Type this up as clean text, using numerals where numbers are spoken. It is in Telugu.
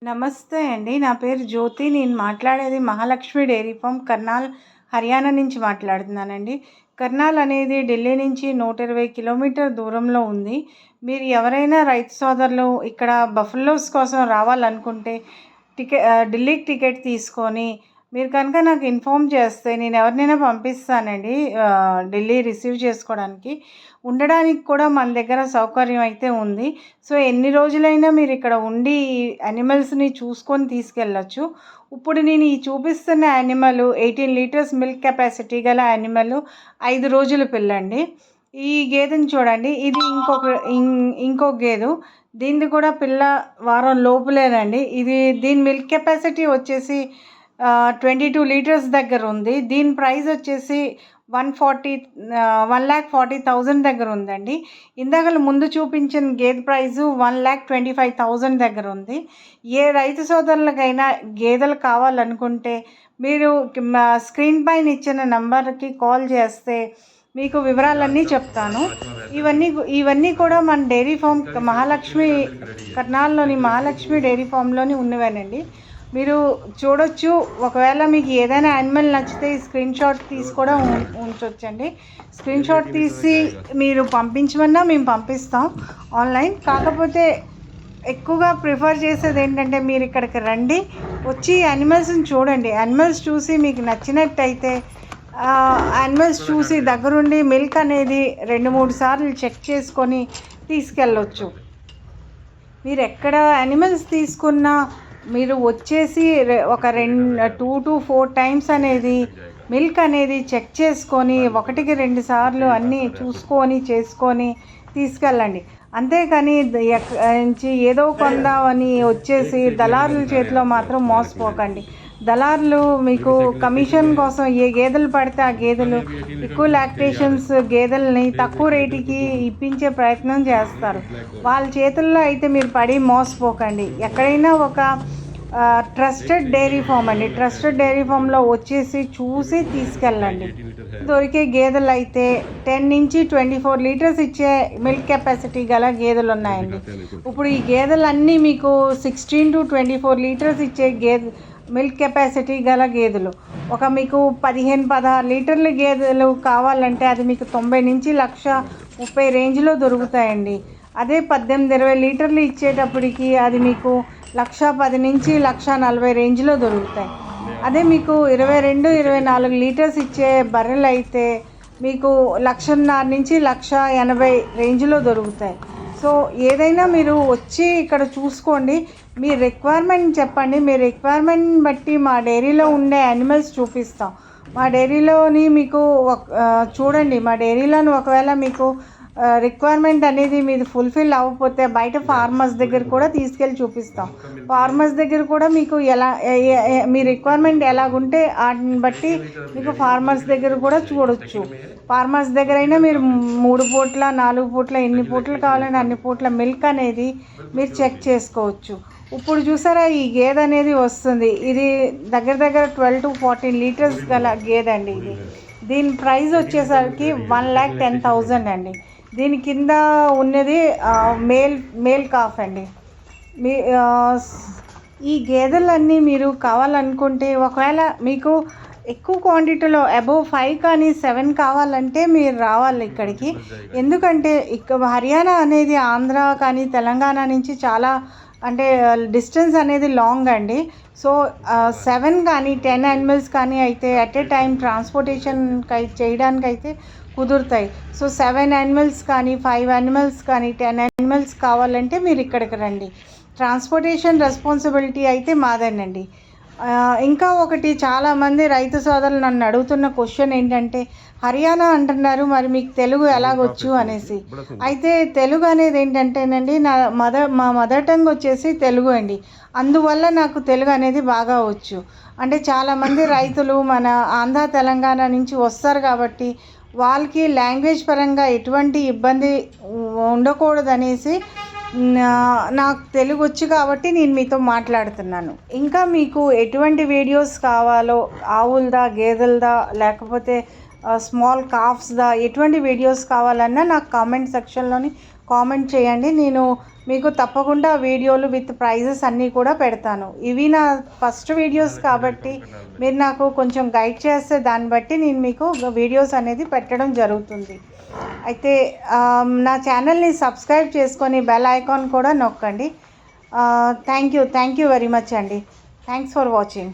నమస్తే అండి. నా పేరు జ్యోతి. నేను మాట్లాడేది మహాలక్ష్మి డైరీ ఫార్మ్ కర్నాల్, హర్యానా నుంచి మాట్లాడుతున్నానండి. కర్నాల్ అనేది ఢిల్లీ నుంచి 120 కిలోమీటర్ దూరంలో ఉంది. మీరు ఎవరైనా రైతు సోదరులు ఇక్కడ బఫెలోస్ కోసం రావాలనుకుంటే ఢిల్లీకి టికెట్ తీసుకొని మీరు కనుక నాకు ఇన్ఫార్మ్ చేస్తే నేను ఎవరినైనా పంపిస్తానండి ఢిల్లీ రిసీవ్ చేసుకోవడానికి. ఉండడానికి కూడా మన దగ్గర సౌకర్యం అయితే ఉంది. సో ఎన్ని రోజులైనా మీరు ఇక్కడ ఉండి ఈ యానిమల్స్ని చూసుకొని తీసుకెళ్ళొచ్చు. ఇప్పుడు నేను ఈ చూపిస్తున్న యానిమల్ 18 లీటర్స్ మిల్క్ కెపాసిటీ గల యానిమల్, 5 రోజుల పిల్లండి. ఈ గేదెని చూడండి, ఇది ఇంకొక గేదె. దీనిది కూడా పిల్ల వారం లోపులేనండి. దీని మిల్క్ కెపాసిటీ వచ్చేసి 22 లీటర్స్ దగ్గర ఉంది. దీని ప్రైస్ వచ్చేసి 1,40,000 దగ్గర ఉందండి. ఇందాక ముందు చూపించిన గేదె ప్రైజు 1,25,000 దగ్గర ఉంది. ఏ రైతు సోదరులకైనా గేదెలు కావాలనుకుంటే మీరు స్క్రీన్ పైన ఇచ్చిన నంబర్కి కాల్ చేస్తే మీకు వివరాలన్నీ చెప్తాను. ఇవన్నీ కూడా మన డైరీ ఫామ్ మహాలక్ష్మి కర్నాల్లోని మహాలక్ష్మి డైరీ ఫామ్లోని ఉన్నవేనండి. మీరు చూడొచ్చు. ఒకవేళ మీకు ఏదైనా యానిమల్ నచ్చితే ఈ స్క్రీన్ షాట్ తీసి కూడా ఉంచొచ్చండి. స్క్రీన్ షాట్ తీసి మీరు పంపించమన్నా మేము పంపిస్తాం ఆన్లైన్. కాకపోతే ఎక్కువగా ప్రిఫర్ చేసేది ఏంటంటే మీరు ఇక్కడికి రండి, వచ్చి యానిమల్స్ని చూడండి. యానిమల్స్ చూసి మీకు నచ్చినట్టయితే యానిమల్స్ చూసి దగ్గరుండి మిల్క్ అనేది 2-3 సార్లు చెక్ చేసుకొని తీసుకెళ్ళొచ్చు. మీరు ఎక్కడ యానిమల్స్ తీసుకున్నా మీరు వచ్చేసి ఒక 2 to 4 టైమ్స్ అనేది మిల్క్ అనేది చెక్ చేసుకొని 1-2 సార్లు అన్నీ చూసుకొని చేసుకొని తీసుకెళ్ళండి. అంతేకాని నుంచి ఏదో కొందామని వచ్చేసి దళారుల చేతిలో మాత్రం మోసపోకండి. దళారులు మీకు కమిషన్ కోసం ఏ గేదెలు పడితే ఆ గేదెలు, ఎక్కువ లాక్టేషన్స్ గేదెలని తక్కువ రేటుకి ఇప్పించే ప్రయత్నం చేస్తారు. వాళ్ళ చేతుల్లో అయితే మీరు పడి మోసపోకండి. ఎక్కడైనా ఒక ట్రస్టెడ్ డైరీ ఫామ్ అండి. ట్రస్టెడ్ డైరీ ఫామ్లో వచ్చేసి చూసి తీసుకెళ్ళండి. దొరికే గేదెలు అయితే 10 నుంచి 24 లీటర్స్ ఇచ్చే మిల్క్ కెపాసిటీ గల గేదెలు ఉన్నాయండి. ఇప్పుడు ఈ గేదెలన్నీ మీకు 16 to 24 లీటర్స్ ఇచ్చే మిల్క్ కెపాసిటీ గల గేదెలు. మీకు 15-16 లీటర్ల గేదెలు కావాలంటే అది మీకు 90 నుంచి 1,30,000 రేంజ్లో దొరుకుతాయండి. అదే 18-20 లీటర్లు ఇచ్చేటప్పటికి అది మీకు 1,10,000 నుంచి 1,40,000 రేంజ్లో దొరుకుతాయి. అదే మీకు 22-24 లీటర్స్ ఇచ్చే బర్రెలు అయితే మీకు 1,50,000 నుంచి 1,80,000 రేంజ్లో దొరుకుతాయి. సో ఏదైనా మీరు వచ్చి ఇక్కడ చూసుకోండి. మీ రిక్వైర్మెంట్ చెప్పండి. మీ రిక్వైర్మెంట్ బట్టి మా డైరీలో ఉండే యానిమల్స్ చూపిస్తాం. మా డైరీలోని మీకు చూడండి. మా డైరీలోని ఒకవేళ మీకు రిక్వైర్మెంట్ అనేది మీది ఫుల్ఫిల్ అవ్వకపోతే బయట ఫార్మర్స్ దగ్గర కూడా తీసుకెళ్ళి చూపిస్తాం. ఫార్మర్స్ దగ్గర కూడా మీకు మీ రిక్వైర్మెంట్ ఎలాగుంటే వాటిని బట్టి మీకు ఫార్మర్స్ దగ్గర కూడా చూడొచ్చు. ఫార్మర్స్ దగ్గర అయినా మీరు 3 పూట్ల 4 పూట్ల ఎన్ని పూటలు కావాలని అన్ని పూట్ల మిల్క్ అనేది మీరు చెక్ చేసుకోవచ్చు. ఇప్పుడు చూసారా, ఈ గేదె అనేది వస్తుంది. ఇది దగ్గర 12 to 14 లీటర్స్ గల గేదె అండి. దీని ప్రైస్ వచ్చేసరికి 1,10,000 అండి. దీని కింద ఉన్నది మేల్ కాఫ్ అండి. ఈ గేదెలన్నీ మీరు కావాలనుకుంటే ఒకవేళ మీకు ఎక్కువ క్వాంటిటీలో అబోవ్ 5 కానీ 7 కావాలంటే మీరు రావాలి ఇక్కడికి. ఎందుకంటే హర్యానా అనేది ఆంధ్ర కానీ తెలంగాణ నుంచి చాలా డిస్టెన్స్ అనేది లాంగ్ అండి. సో 7 కానీ 10 యానిమల్స్ కానీ అయితే అట్ ఏ టైం ట్రాన్స్పోర్టేషన్ చేయడానికైతే కుదురుతాయి. సో 7 యానిమల్స్ కానీ 5 యానిమల్స్ కానీ 10 యానిమల్స్ కావాలంటే మీరు ఇక్కడికి రండి. ట్రాన్స్పోర్టేషన్ రెస్పాన్సిబిలిటీ అయితే మాదేనండి. ఇంకా ఒకటి, చాలామంది రైతు సోదరులు నన్ను అడుగుతున్న క్వశ్చన్ ఏంటంటే, హర్యానా అంటున్నారు, మరి మీకు తెలుగు ఎలాగొచ్చు అనేసి. అయితే తెలుగు అనేది ఏంటంటేనండి, మా మదర్ టంగ్ వచ్చేసి తెలుగు అండి. అందువల్ల నాకు తెలుగు అనేది బాగా వచ్చు. చాలామంది రైతులు మన ఆంధ్ర తెలంగాణ నుంచి వస్తారు కాబట్టి వాళ్ళకి లాంగ్వేజ్ పరంగా ఎటువంటి ఇబ్బంది ఉండకూడదనేసి నాకు తెలుగు వచ్చు కాబట్టి నేను మీతో మాట్లాడుతున్నాను. ఇంకా మీకు ఎటువంటి వీడియోస్ కావాలో, ఆవులదా, గేదెలదా, లేకపోతే స్మాల్ కాఫ్స్దా, ఎటువంటి వీడియోస్ కావాలన్నా నాకు కామెంట్ సెక్షన్లోని కామెంట్ చేయండి. నేను మీకు తప్పకుండా వీడియోలు విత్ ప్రైజెస్ అన్నీ కూడా పెడతాను. ఇవి నా ఫస్ట్ వీడియోస్ కాబట్టి మీరు నాకు కొంచెం గైడ్ చేస్తే దాన్ని బట్టి నేను మీకు వీడియోస్ అనేది పెట్టడం జరుగుతుంది. అయితే నా ఛానల్ని సబ్స్క్రైబ్ చేసుకొని బెల్ ఐకాన్ కూడా నొక్కండి. థ్యాంక్ యూ వెరీ మచ్ అండి. Thanks for watching.